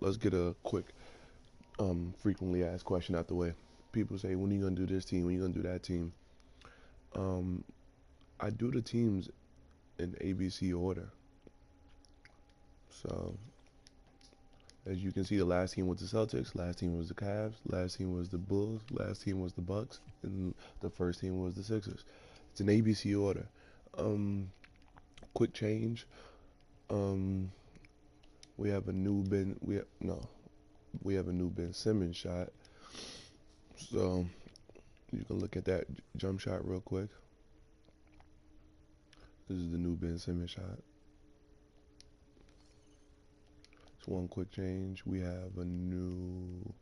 let's get a quick, frequently asked question out the way. People say, when are you gonna do this team? When are you gonna do that team? Um, I do the teams in ABC order. So as you can see, the last team was the Celtics, last team was the Cavs, last team was the Bulls, last team was the Bucks, and the first team was the Sixers. It's an ABC order. Um, quick change. Um, we have a new Ben. We have, no, we have a new Ben Simmons shot. So you can look at that jump shot real quick. This is the new Ben Simmons shot. It's one quick change. We have a new.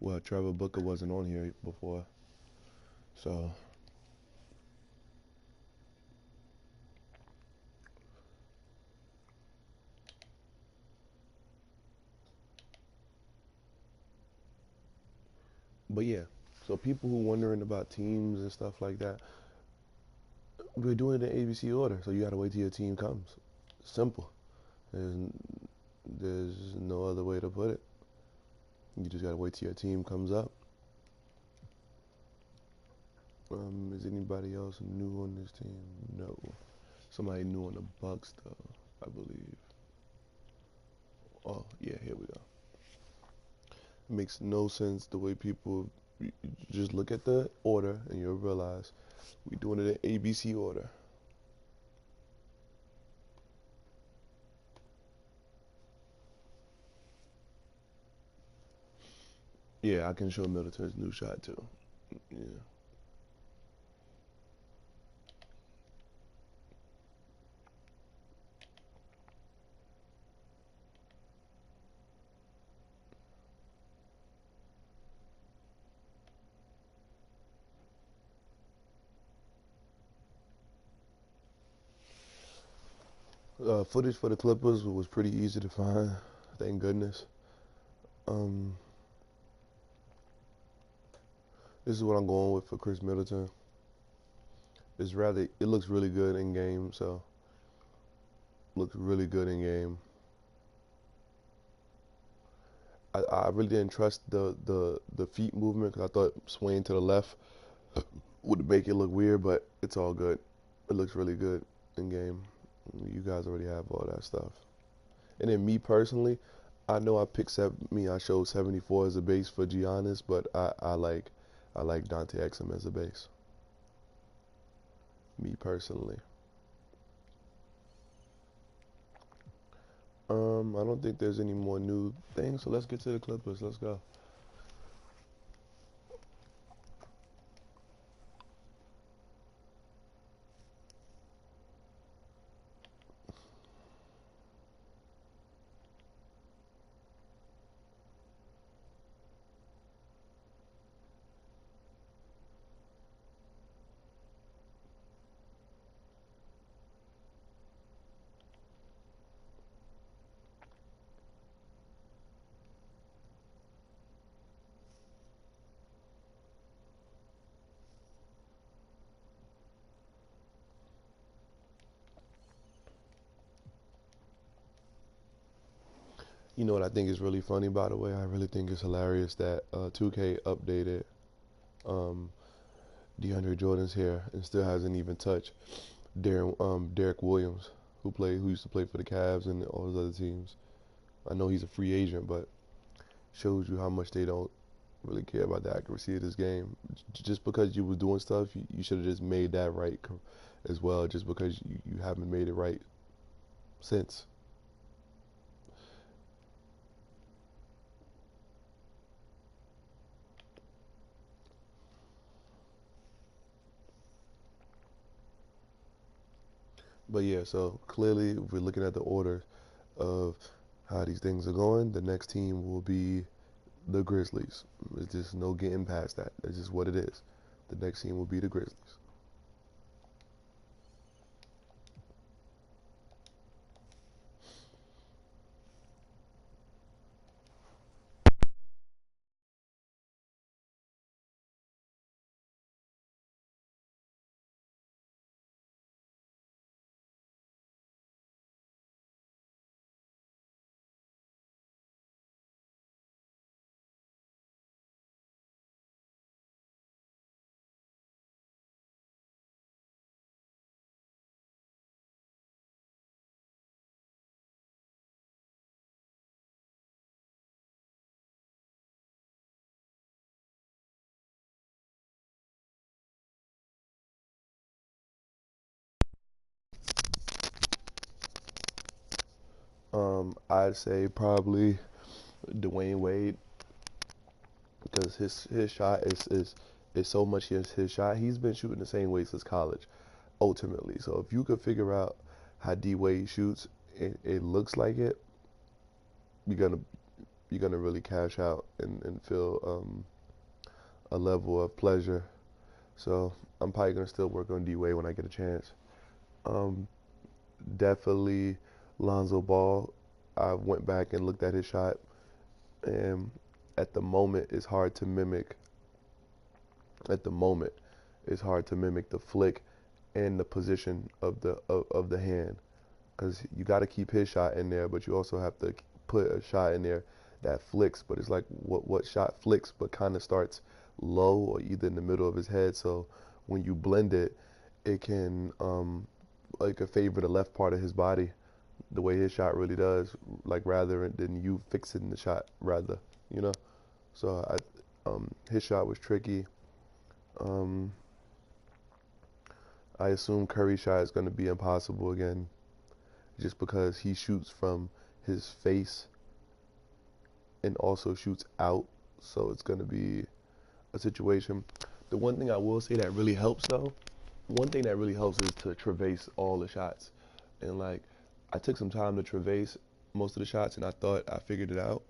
Well, Trevor Booker wasn't on here before, so. But yeah, so people who wondering about teams and stuff like that, we're doing it in ABC order, so you gotta wait till your team comes. Simple. There's, there's no other way to put it. You just gotta wait till your team comes up. Is anybody else new on this team? No. Somebody new on the Bucks though, I believe. Oh yeah, here we go. It makes no sense the way people just look at the order and you'll realize we're doing it in ABC order. Yeah, I can show Middleton's new shot too. Yeah. Footage for the Clippers was pretty easy to find, thank goodness. Um, this is what I'm going with for Chris Middleton. It looks really good in game, so looks really good in game. I really didn't trust the feet movement because I thought swaying to the left would make it look weird, but it's all good. It looks really good in game. You guys already have all that stuff. And then me personally, I know I showed 74 as a base for Giannis, but I like Dante Exum as a base. Me personally. I don't think there's any more new things, so let's get to the Clippers. Let's go. You know what I think is really funny, by the way? I really think it's hilarious that 2K updated um, DeAndre Jordan's hair and still hasn't even touched Derek Williams, who used to play for the Cavs and all those other teams. I know he's a free agent, but shows you how much they don't really care about the accuracy of this game. Just because you was doing stuff, you should have just made that right as well. Just because you haven't made it right since. But yeah, so clearly, if we're looking at the order of how these things are going, the next team will be the Grizzlies. There's just no getting past that. That's just what it is. The next team will be the Grizzlies. I'd say probably Dwayne Wade because his shot is so much his shot. He's been shooting the same way since college, ultimately. So if you could figure out how D Wade shoots, it looks like it, you're gonna you're gonna really cash out and feel a level of pleasure. So I'm probably gonna still work on D Wade when I get a chance. Um, Definitely Lonzo Ball. I went back and looked at his shot, and at the moment, it's hard to mimic. At the moment, it's hard to mimic the flick and the position of the hand because you got to keep his shot in there, but you also have to put a shot in there that flicks. But it's like what shot flicks, but kind of starts low or either in the middle of his head. So when you blend it, it can like a favor the left part of his body, the way his shot really does, like rather than you fixing the shot, rather, you know. So his shot was tricky. Um, I assume Curry's shot is going to be impossible again, just because he shoots from his face and also shoots out. So it's going to be a situation. The one thing I will say that really helps though, one thing that really helps is to traverse all the shots. And like, I took some time to traverse most of the shots, and I thought I figured it out.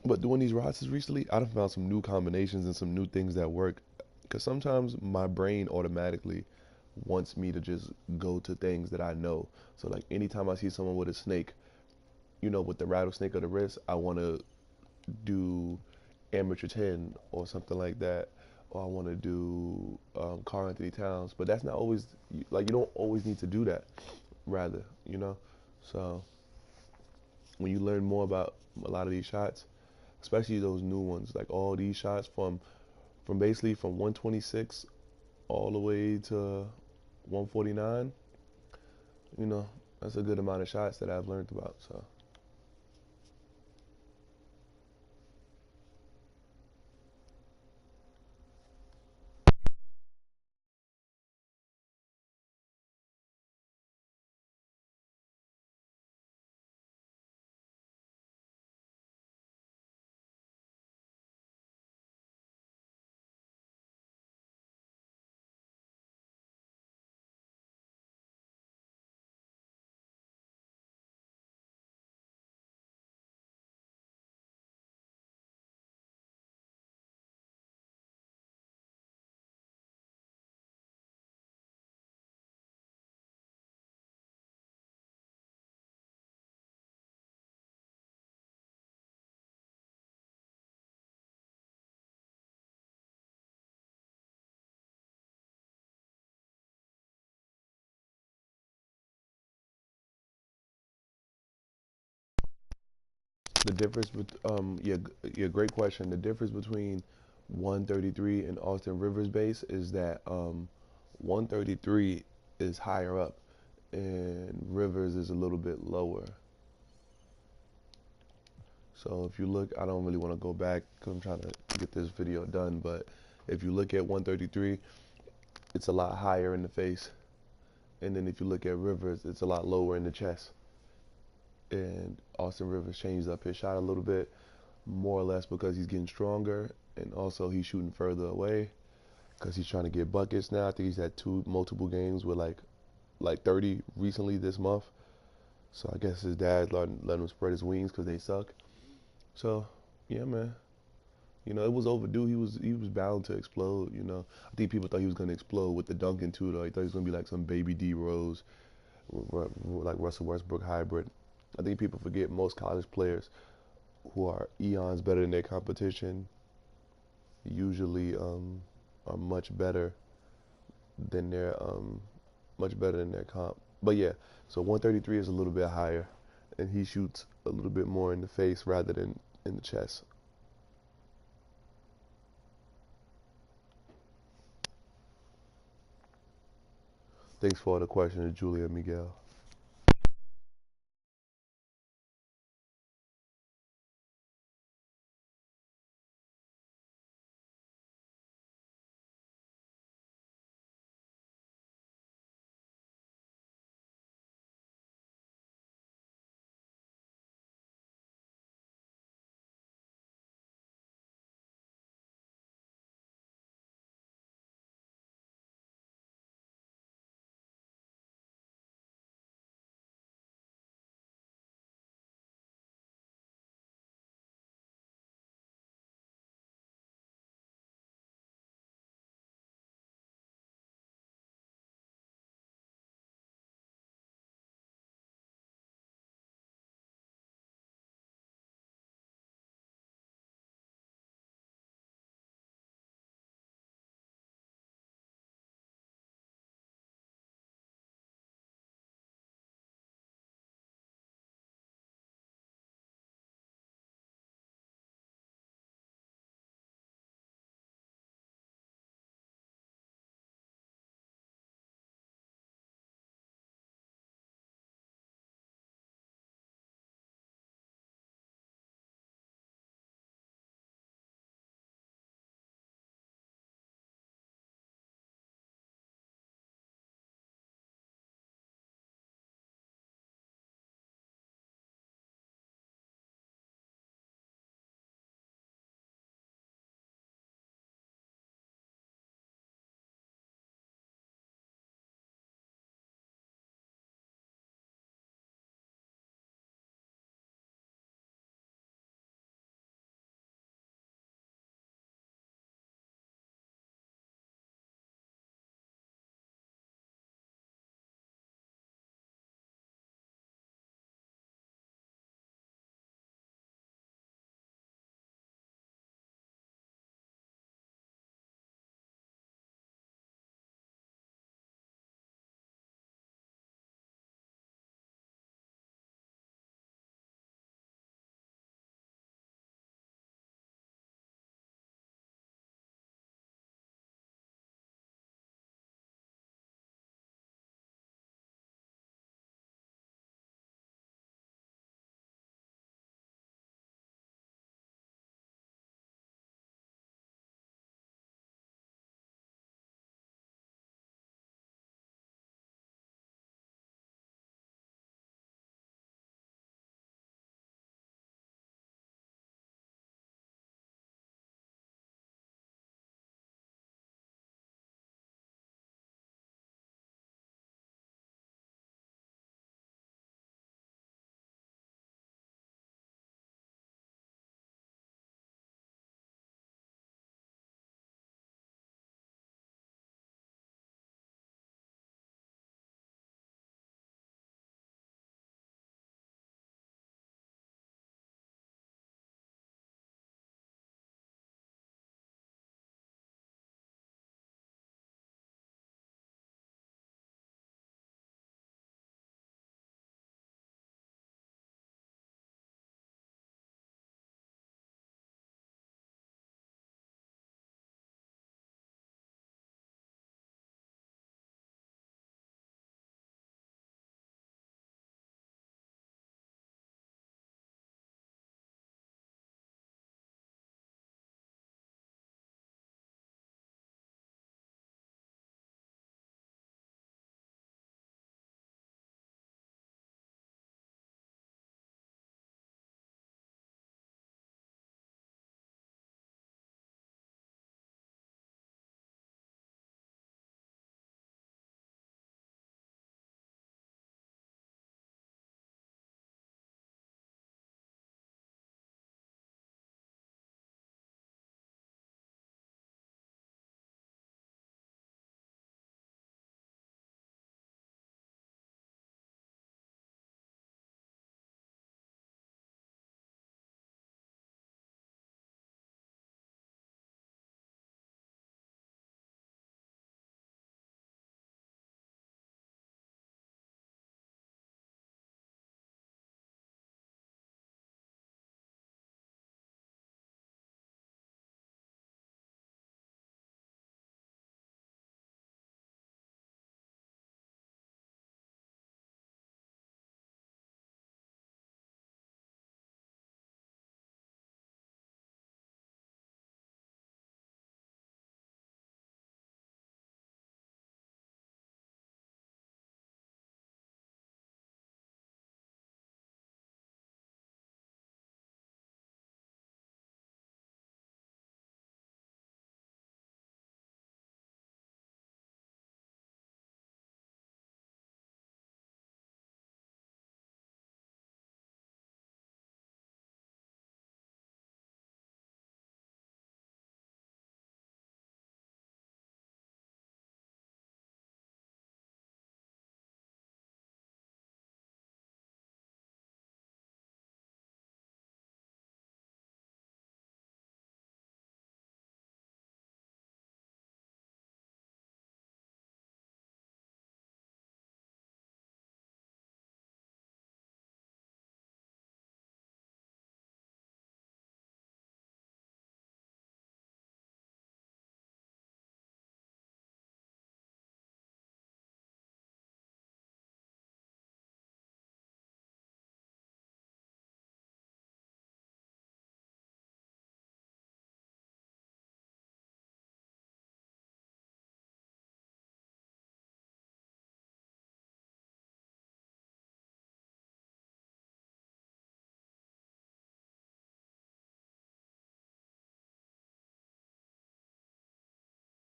But doing these routes recently, I've found some new combinations and some new things that work. Because sometimes my brain automatically wants me to just go to things that I know. So like anytime I see someone with a snake, with the rattlesnake of the wrist, I want to do amateur 10 or something like that. Or I want to do Karl Anthony Towns. But that's not always, like, you don't always need to do that, rather, you know? So when you learn more about a lot of these shots, especially those new ones, like all these shots from basically from 126 all the way to 149, that's a good amount of shots that I've learned about. So the difference with yeah, great question. The difference between 133 and Austin Rivers base is that 133 is higher up and Rivers is a little bit lower. So if you look, I don't really want to go back because I'm trying to get this video done, but if you look at 133, it's a lot higher in the face. And then if you look at Rivers, it's a lot lower in the chest. And Austin Rivers changed up his shot a little bit, more or less because he's getting stronger, and also he's shooting further away because he's trying to get buckets now. I think he's had multiple games with like 30 recently this month. So I guess his dad let him spread his wings because they suck. So yeah, man. It was overdue. He was bound to explode. I think people thought he was gonna explode with the Duncan too. Though he thought he was gonna be like some baby D Rose, like Russell Westbrook hybrid. I think people forget most college players who are eons better than their competition usually are much better than their comp. But yeah, so 133 is a little bit higher, and he shoots a little bit more in the face rather than in the chest. Thanks for all the questions, Julia Miguel.